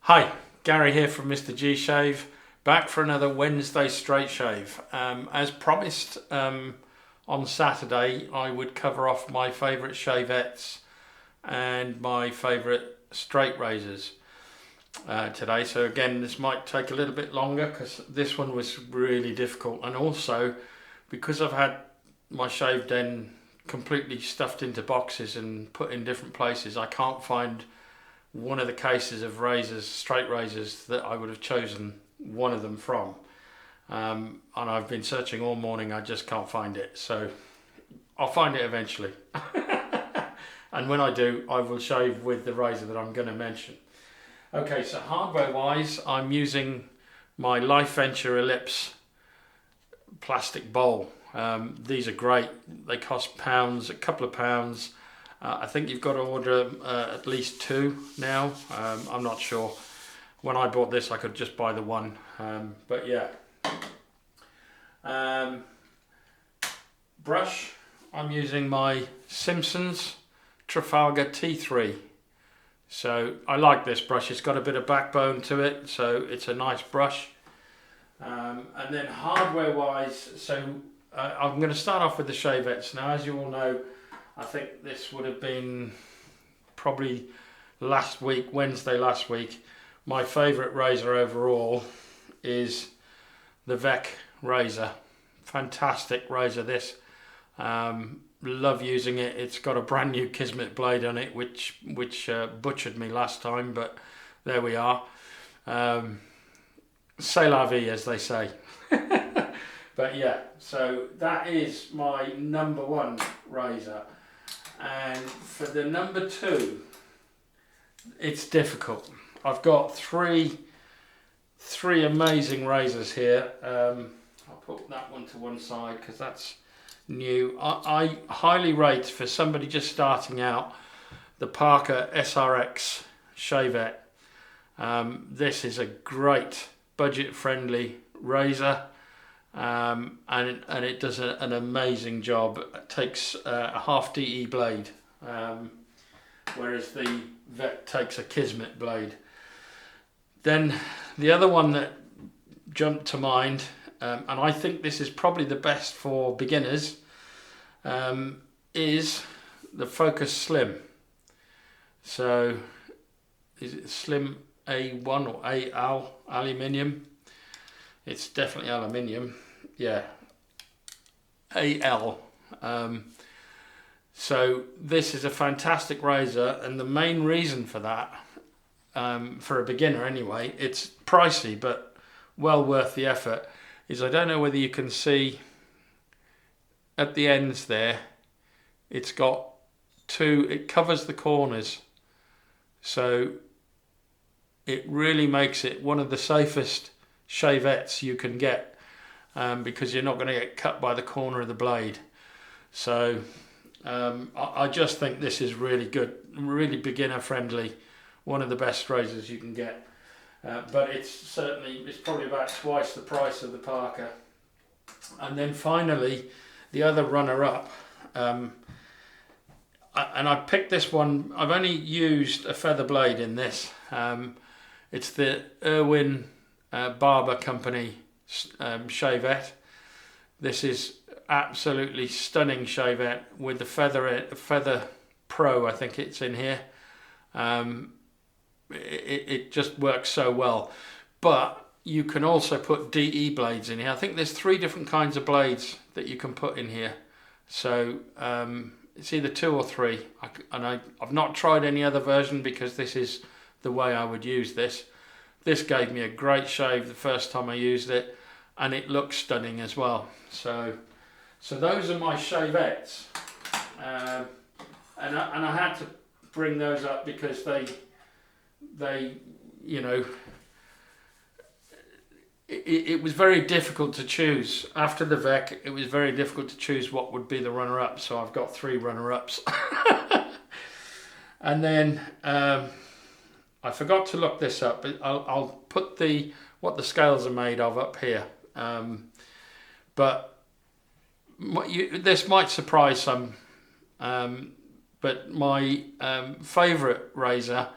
Hi, Gary here from Mr. G Shave, back for another Wednesday straight shave. As promised, on Saturday I would cover off my favourite shavettes and my favourite straight razors today. So again, this might take a little bit longer because this one was really difficult, and also because I've had my shave den completely stuffed into boxes and put in different places, I can't find one of the cases of razors, straight razors, that I would have chosen one of them from. And I've been searching all morning, I just can't find it. So I'll find it eventually. And when I do, I will shave with the razor that I'm going to mention. Okay, so hardware wise, I'm using my LifeVenture Ellipse plastic bowl. These are great. They cost pounds, a couple of pounds. I think you've got to order at least two now. I'm not sure. When I bought this, I could just buy the one. But yeah. Brush. I'm using my Simpsons Trafalgar T3. So I like this brush. It's got a bit of backbone to it, so it's a nice brush. And then hardware wise, so I'm going to start off with the shavettes. Now, as you all know, I think this would have been probably last week, Wednesday last week. My favourite razor overall is the Weck razor. Fantastic razor this. Love using it. It's got a brand new Kismet blade on it, which butchered me last time, but there we are. C'est la vie, as they say. But yeah, so that is my number one razor. And for the number two, it's difficult. I've got three amazing razors here. I'll put that one to one side because that's new. I highly rate, for somebody just starting out, the Parker SRX shavette. This is a great budget-friendly razor. And it does an amazing job. It takes a half DE blade, whereas the Weck takes a Kismet blade. Then the other one that jumped to mind, and I think this is probably the best for beginners, is the Focus Slim. So is it Slim A1 or AL aluminium? It's definitely aluminium, yeah, AL. So this is a fantastic razor, and the main reason for that, for a beginner anyway, it's pricey but well worth the effort, is I don't know whether you can see at the ends there, it's got it covers the corners, so it really makes it one of the safest shavettes you can get, because you're not going to get cut by the corner of the blade. So I just think this is really good, really beginner friendly, one of the best razors you can get. But it's probably about twice the price of the Parker. And then finally, the other runner-up, and I picked this one. I've only used a feather blade in this. It's the Irving Barber Co shavette. This is absolutely stunning shavette with the feather pro, I think it's in here. It just works so well. But you can also put DE blades in here. I think there's 3 different kinds of blades that you can put in here. So it's either 2 or 3. I've not tried any other version because this is the way I would use this. This gave me a great shave the first time I used it, and it looks stunning as well. So those are my shavettes, and I had to bring those up because they you know, it was very difficult to choose. After the Weck, it was very difficult to choose what would be the runner-up. So I've got 3 runner-ups. And then I forgot to look this up, but I'll put what the scales are made of up here. But this might surprise some, but my favourite razor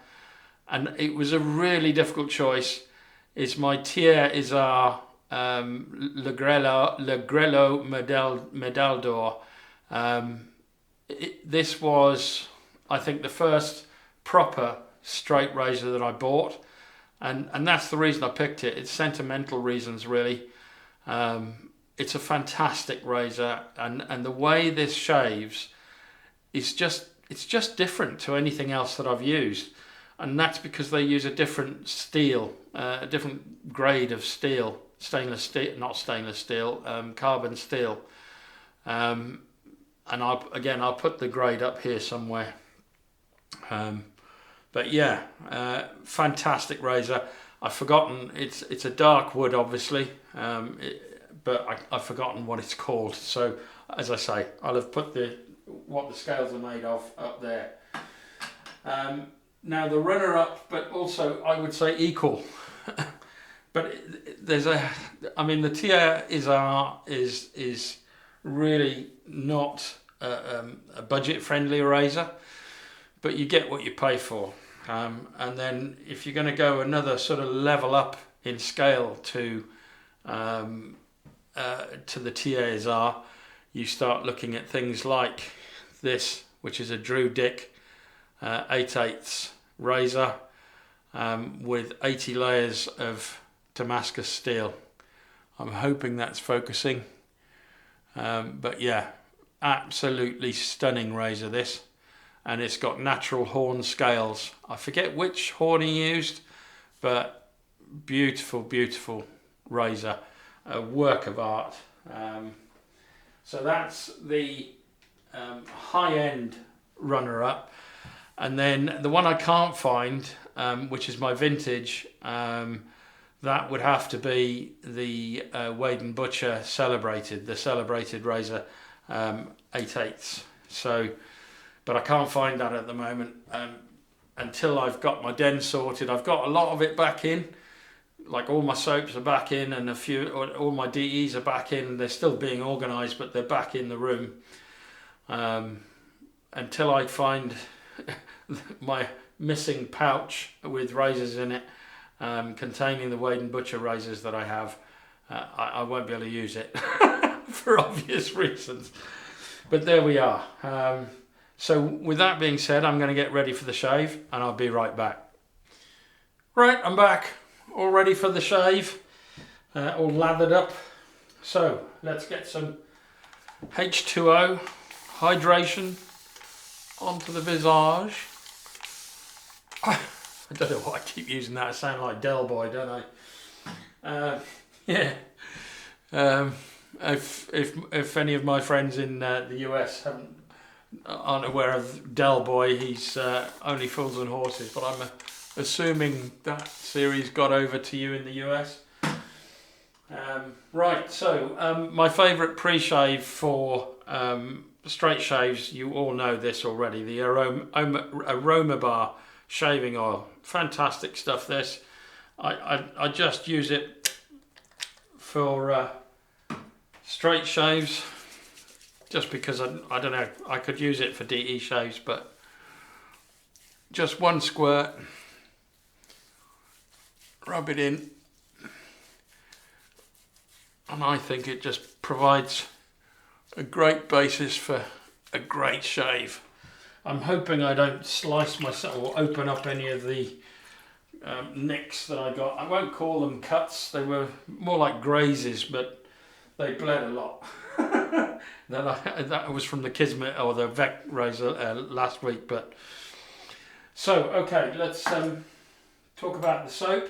and it was a really difficult choice. Is my Thiers Issard Le Grelot Medale d'Or. This was, I think, the first proper straight razor that I bought, and that's the reason I picked it. It's sentimental reasons, really. It's a fantastic razor, and the way this shaves is just different to anything else that I've used, and that's because they use a different steel, a different grade of steel, carbon steel. And I'll put the grade up here somewhere. But yeah, fantastic razor. I've forgotten, it's a dark wood, obviously, but I've forgotten what it's called. So as I say, I'll have put what the scales are made of up there. Now the runner-up, but also I would say equal. But the Thiers Issard is really not a budget-friendly razor, but you get what you pay for. And then if you're going to go another sort of level up in scale to the Thiers Issard, you start looking at things like this, which is a Drew Dick 8/8 razor with 80 layers of Damascus steel. I'm hoping that's focusing, but yeah, absolutely stunning razor this, and it's got natural horn scales. I forget which horn he used, but beautiful razor, a work of art. So that's the high-end runner-up, and then the one I can't find, which is my vintage, that would have to be the Wade & Butcher celebrated razor 8/8. So, but I can't find that at the moment until I've got my den sorted. I've got a lot of it back in, like all my soaps are back in, and all my DEs are back in. They're still being organised, but they're back in the room. Until I find my missing pouch with razors in it, containing the Wade & Butcher razors that I have, I won't be able to use it for obvious reasons. But there we are. So with that being said, I'm going to get ready for the shave, and I'll be right back. Right, I'm back, all ready for the shave, all lathered up. So let's get some H2O hydration onto the visage. I don't know why I keep using that. I sound like Del Boy, don't I? Yeah. If any of my friends in the US aren't aware of Del Boy, he's Only Fools and Horses. But I'm assuming that series got over to you in the US. Right. So my favourite pre-shave for straight shaves, you all know this already. The Aroma Bar shaving oil, fantastic stuff. This, I just use it for straight shaves, just because I don't know, I could use it for DE shaves, but just one squirt, rub it in, and I think it just provides a great basis for a great shave. I'm hoping I don't slice myself or open up any of the nicks that I got. I won't call them cuts, they were more like grazes, but they bled a lot. That was from the Kismet or the Weck razor last week. But so, okay, let's talk about the soap.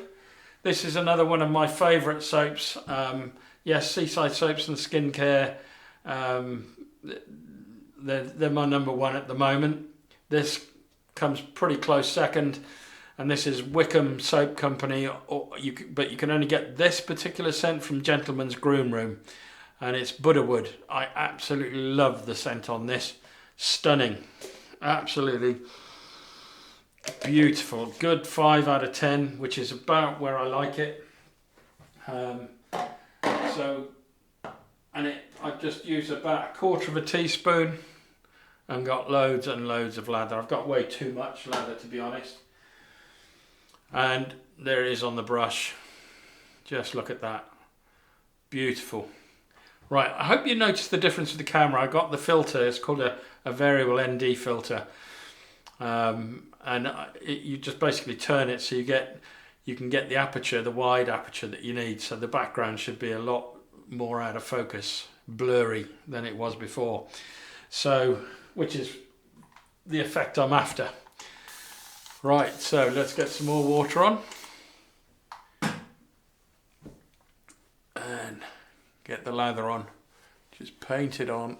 This is another one of my favourite soaps. Yes, Seaside Soaps and Skincare. They're my number one at the moment. This comes pretty close second, and this is Wickham Soap Company. But you can only get this particular scent from Gentleman's Groom Room, and it's Budderwood. I absolutely love the scent on this. Stunning, absolutely beautiful. Good 5 out of 10, which is about where I like it. I've just used about 1/4 teaspoon and got loads and loads of lather. I've got way too much lather, to be honest. And there it is on the brush. Just look at that. Beautiful. Right, I hope you noticed the difference with the camera. I got the filter, it's called a variable ND filter. You just basically turn it so you can get the aperture, the wide aperture that you need. So the background should be a lot more out of focus, blurry than it was before. So, which is the effect I'm after. Right, so let's get some more water on. And get the lather on. Just paint it on.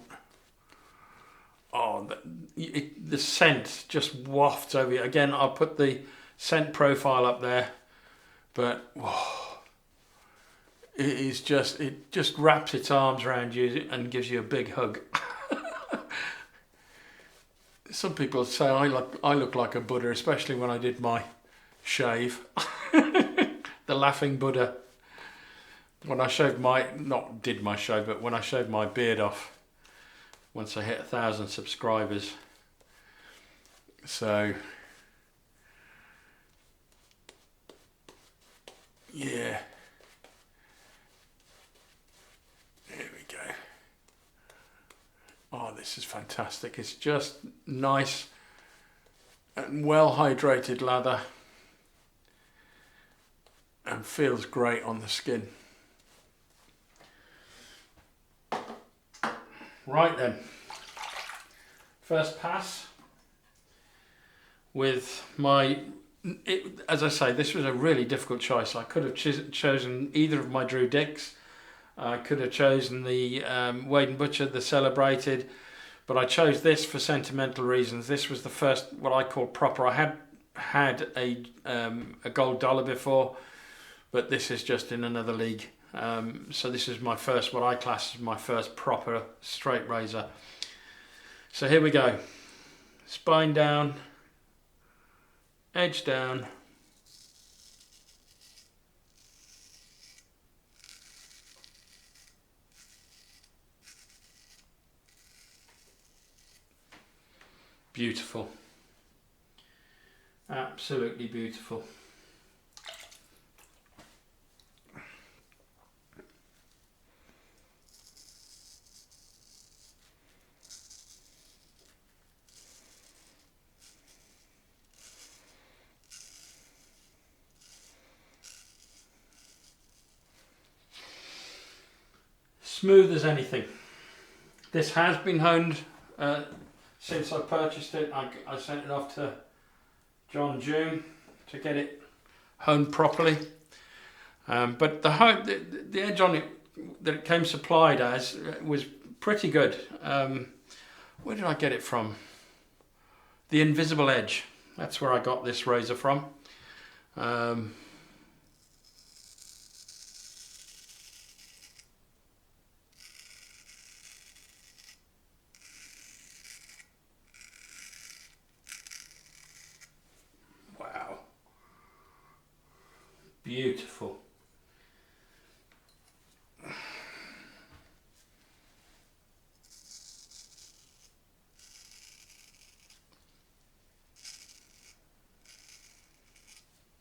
Oh, the scent just wafts over you. Again, I'll put the scent profile up there. But whoa, it just wraps its arms around you and gives you a big hug. Some people say I look like a Buddha, especially when I did my shave. The laughing Buddha. When I shaved my when I shaved my beard off, once I hit 1,000 subscribers. So, yeah. There we go. Oh, this is fantastic. It's just nice and well hydrated lather and feels great on the skin. Right then, first pass with as I say, this was a really difficult choice. I could have chosen either of my Drew Dicks. I could have chosen the Wade & Butcher, the Celebrated, but I chose this for sentimental reasons. This was the first, what I call proper. I had a gold dollar before, but this is just in another league. So this is my first, what I class as my first proper straight razor. So here we go. Spine down, edge down. Beautiful. Absolutely beautiful. Smooth as anything. This has been honed since I purchased it. I sent it off to John June to get it honed properly. But the edge on it that it came supplied as was pretty good. Where did I get it from? The Invisible Edge. That's where I got this razor from. Beautiful.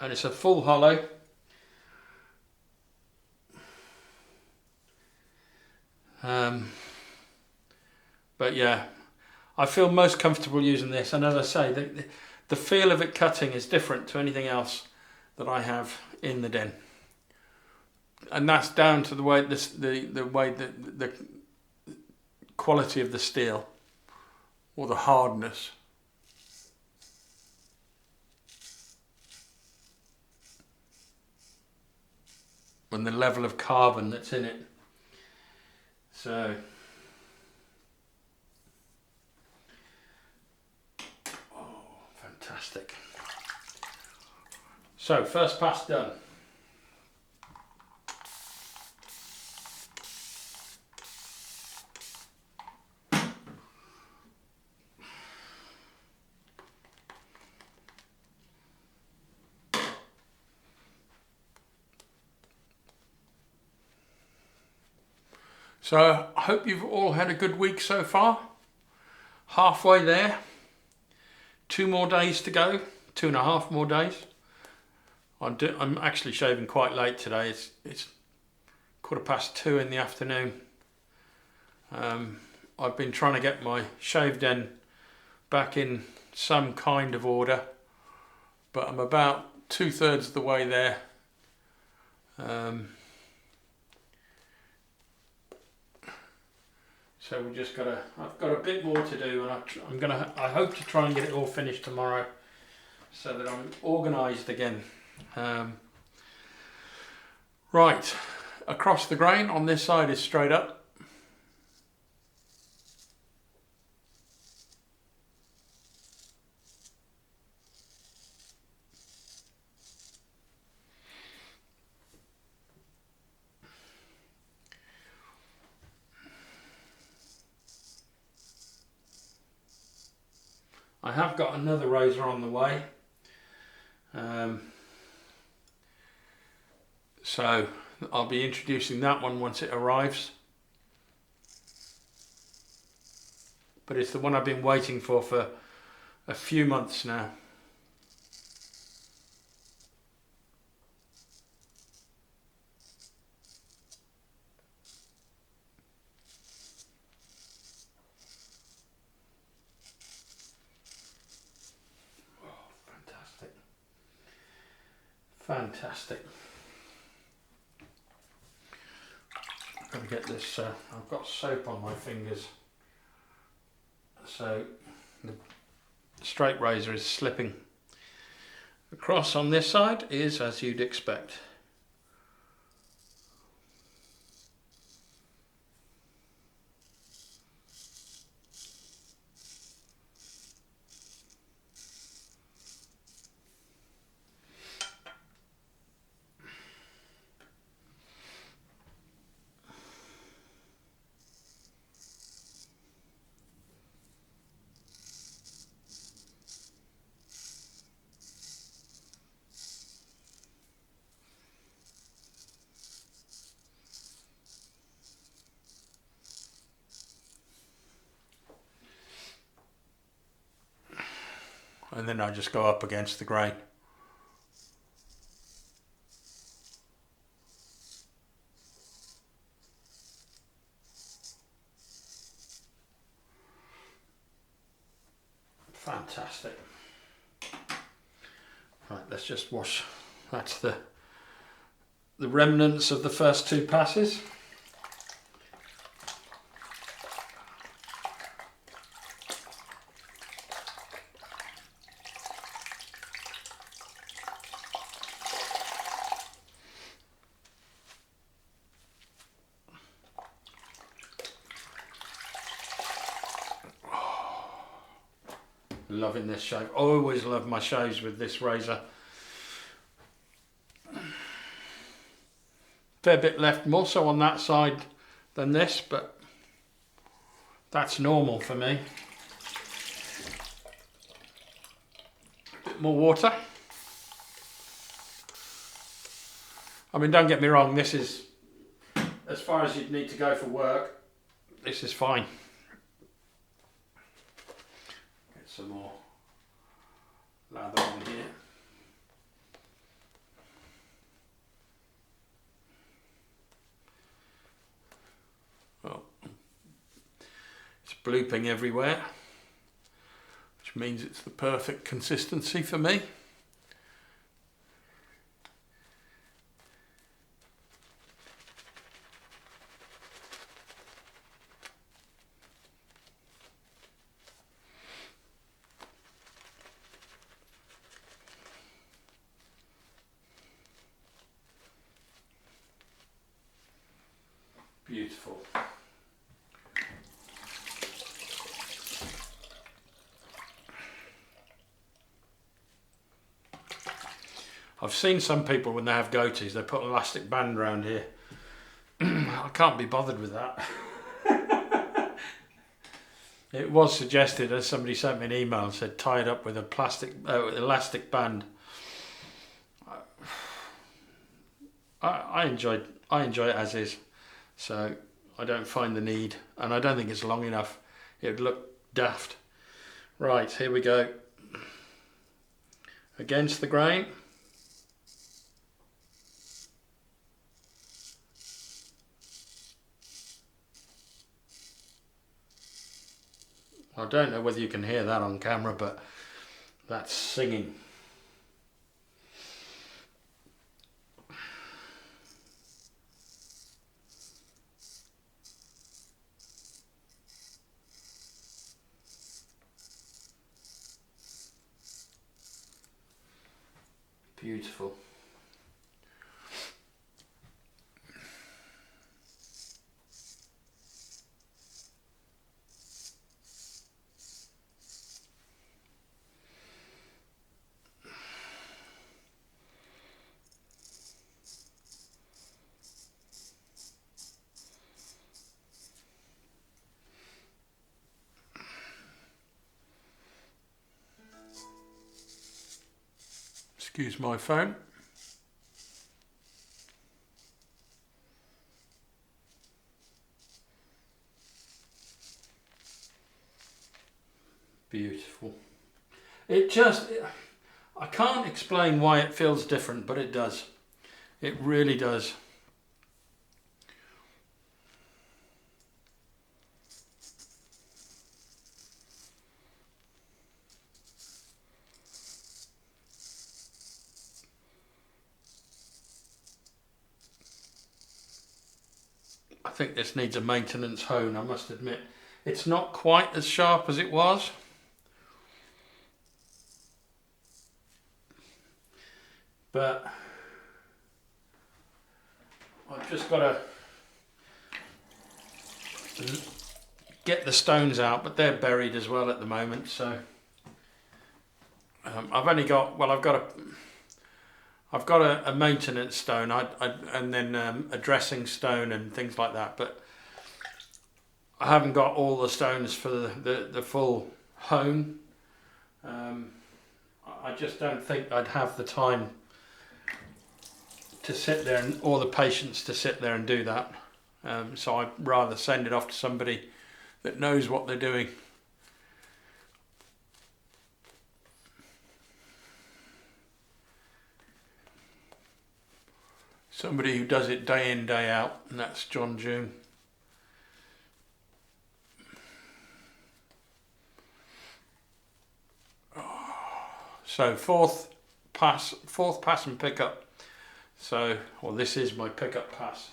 And it's a full hollow. But yeah, I feel most comfortable using this. And as I say, the feel of it cutting is different to anything else that I have in the den, and that's down to the way the quality of the steel or the hardness. And the level of carbon that's in it. So fantastic. So, first pass done. So, I hope you've all had a good week so far. Halfway there. 2 more days to go. 2.5 more days. I'm actually shaving quite late today. It's 2:15 in the afternoon. I've been trying to get my shaved end back in some kind of order, but I'm about 2/3 of the way there. So we just I've got a bit more to do, and I hope to try and get it all finished tomorrow, so that I'm organised again. Right, across the grain on this side is straight up. I have got another razor on the way, so I'll be introducing that one once it arrives, but it's the one I've been waiting for a few months now. Fantastic. I've got to get this, I've got soap on my fingers, so the straight razor is slipping. Across on this side is as you'd expect. And then I just go up against the grain. Fantastic. Right, let's just wash. That's the remnants of the first two passes. Loving this shave. I always love my shaves with this razor. Fair bit left, more so on that side than this, but that's normal for me. A bit more water. I mean, don't get me wrong, this is as far as you'd need to go for work. This is fine. Some more lather on here. Well, it's blooping everywhere, which means it's the perfect consistency for me. Beautiful. I've seen some people when they have goatees, they put an elastic band around here. I can't be bothered with that. It was suggested, as somebody sent me an email and said tie it up with a elastic band. I enjoy it as is. So I don't find the need, and I don't think it's long enough. It would look daft. Right, here we go. Against the grain. I don't know whether you can hear that on camera, but that's singing. Beautiful. Excuse my phone. Beautiful. I can't explain why it feels different, but it does. It really does. I think this needs a maintenance hone, I must admit. It's not quite as sharp as it was. But I've just got to get the stones out, but they're buried as well at the moment. So I've only got, well, I've got a maintenance stone, and then a dressing stone and things like that. But I haven't got all the stones for the full hone. I just don't think I'd have the time to sit there or the patience to sit there and do that. So I'd rather send it off to somebody that knows what they're doing. Somebody who does it day in, day out, and that's John June. So fourth pass and pickup. So, well, this is my pickup pass.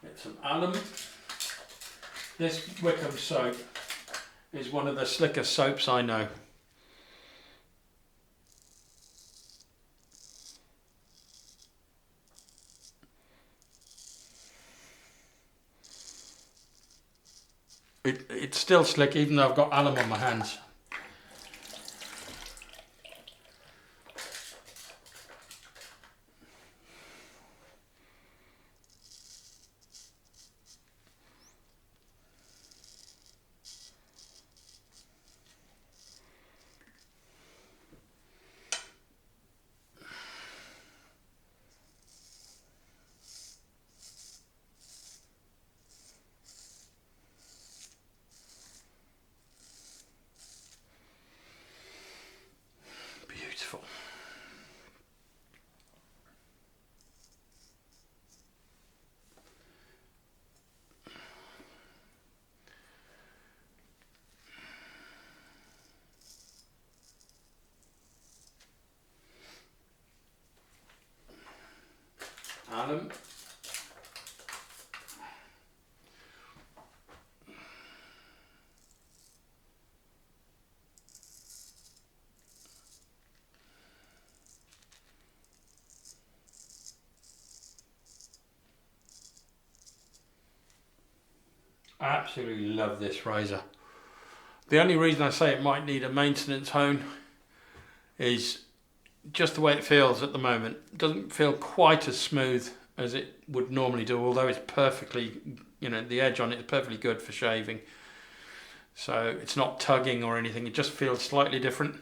Get some alum. This Wickham soap is one of the slickest soaps I know. It's still slick even though I've got alum on my hands. Beautiful. Alum. I absolutely love this razor. The only reason I say it might need a maintenance hone is just the way it feels at the moment. It doesn't feel quite as smooth as it would normally do, although it's perfectly, the edge on it is perfectly good for shaving. So it's not tugging or anything, it just feels slightly different.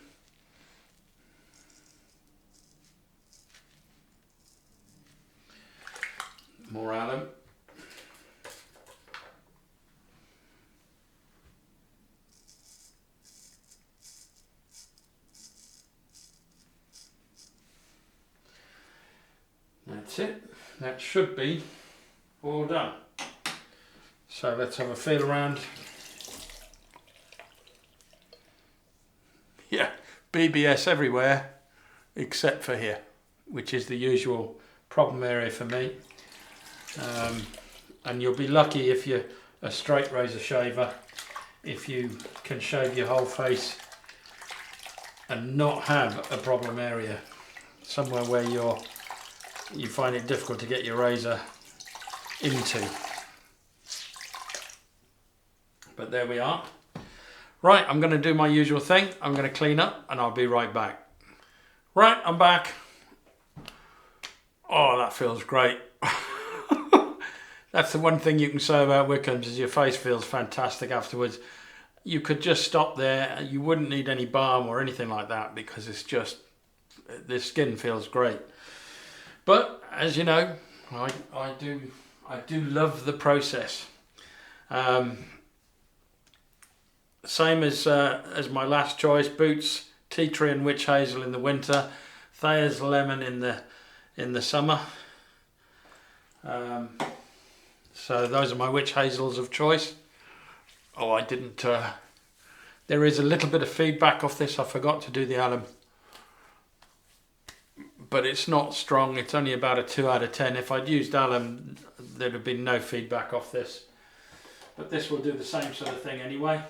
More alum. that's it. That should be all done. So let's have a feel around. Yeah, BBS everywhere except for here, which is the usual problem area for me. And you'll be lucky if you're a straight razor shaver if you can shave your whole face and not have a problem area, somewhere where you find it difficult to get your razor into. But there we are. Right, I'm going to do my usual thing. I'm going to clean up and I'll be right back. Right, I'm back. Oh, that feels great. That's the one thing you can say about Wickham's, is your face feels fantastic afterwards. You could just stop there. You wouldn't need any balm or anything like that, because it's just, the skin feels great. But as you know, I do love the process. Same as my last choice, Boots, Tea Tree and Witch Hazel in the winter, Thiers Lemon in the summer. So those are my Witch Hazels of choice. Oh, I didn't, there is a little bit of feedback off this. I forgot to do the alum, but it's not strong. It's only about a 2 out of 10. If I'd used alum, there'd have been no feedback off this, but this will do the same sort of thing anyway.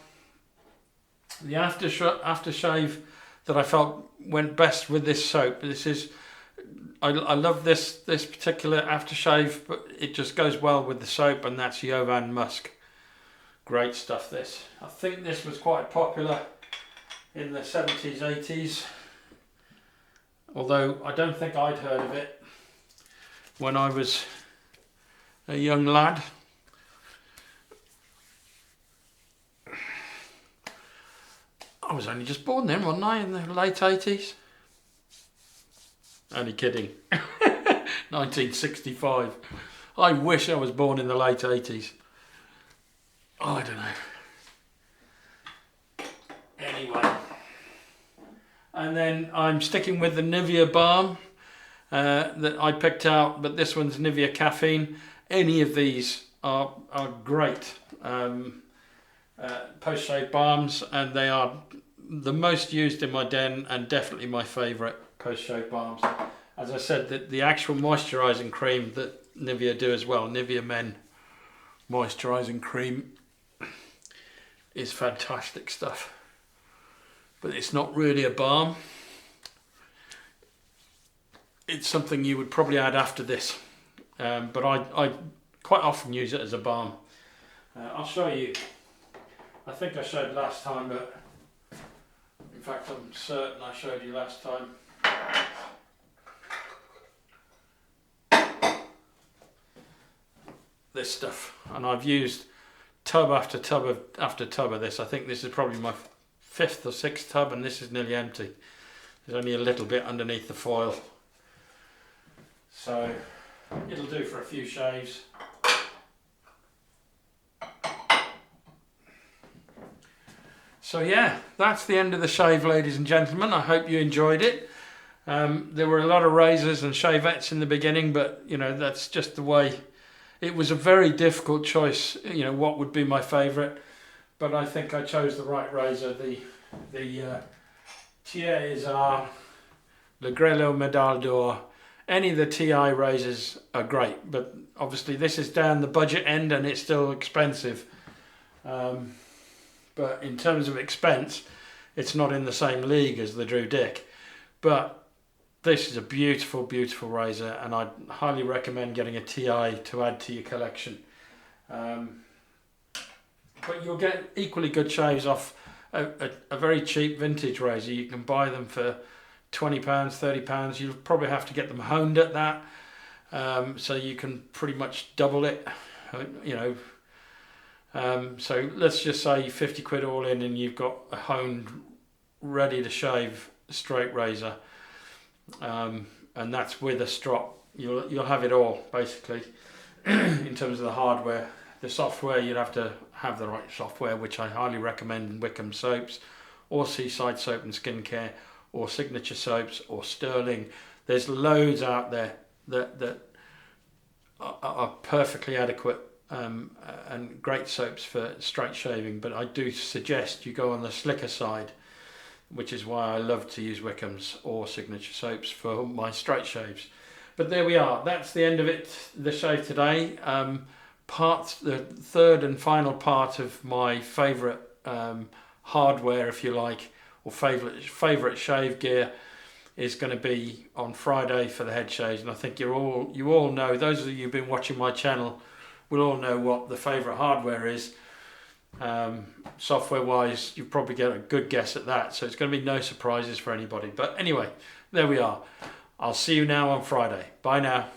The aftershave that I felt went best with this soap, this is, I love this particular aftershave, but it just goes well with the soap, and that's Jovan Musk. Great stuff this. I think this was quite popular in the 70s, 80s, although I don't think I'd heard of it when I was a young lad. I was only just born then, wasn't I, in the late 80s? Only kidding. 1965. I wish I was born in the late 80s. Oh, I don't know. Anyway. And then I'm sticking with the Nivea balm that I picked out, but this one's Nivea Caffeine. Any of these are great post-shave balms, and they are the most used in my den and definitely my favourite post-shave balms. As I said, the actual moisturising cream that Nivea do as well, Nivea Men moisturising cream, is fantastic stuff. But it's not really a balm. It's something you would probably add after this. But I quite often use it as a balm. I'll show you. I think I showed last time, but in fact I'm certain I showed you last time. This stuff, and I've used tub after tub after tub of this. I think this is probably my 5th or 6th tub, and this is nearly empty. There's only a little bit underneath the foil, so it'll do for a few shaves. So yeah, that's the end of the shave, ladies and gentlemen. I hope you enjoyed it. There were a lot of razors and shavettes in the beginning, but you know, that's just the way. It was a very difficult choice, you know, what would be my favourite, but I think I chose the right razor. The Thiers, Issard, the Grelot Medale d'Or. Any of the TI razors are great, but obviously this is down the budget end and it's still expensive. But in terms of expense, it's not in the same league as the Drew Dick. But this is a beautiful, beautiful razor, and I'd highly recommend getting a TI to add to your collection. But you'll get equally good shaves off a very cheap vintage razor. You can buy them for £20, £30. You'll probably have to get them honed at that, so you can pretty much double it, you know. So let's just say 50 quid all in, and you've got a honed, ready to shave straight razor. And that's with a strop. You'll have it all basically in terms of the hardware. The software, you'd have to have the right software, which I highly recommend: Wickham soaps, or Seaside Soap and Skincare, or Signature Soaps, or Sterling. There's loads out there that are perfectly adequate and great soaps for straight shaving, but I do suggest you go on the slicker side, which is why I love to use Wickham's or Signature soaps for my straight shaves. But there we are, that's the end of it, the shave today. The third and final part of my favourite hardware, if you like, or favourite shave gear is going to be on Friday for the head shaves, and I think you all know, those of you who've been watching my channel will all know what the favourite hardware is. Software wise, you probably get a good guess at that, so it's going to be no surprises for anybody. But anyway, there we are. I'll see you now on Friday. Bye now.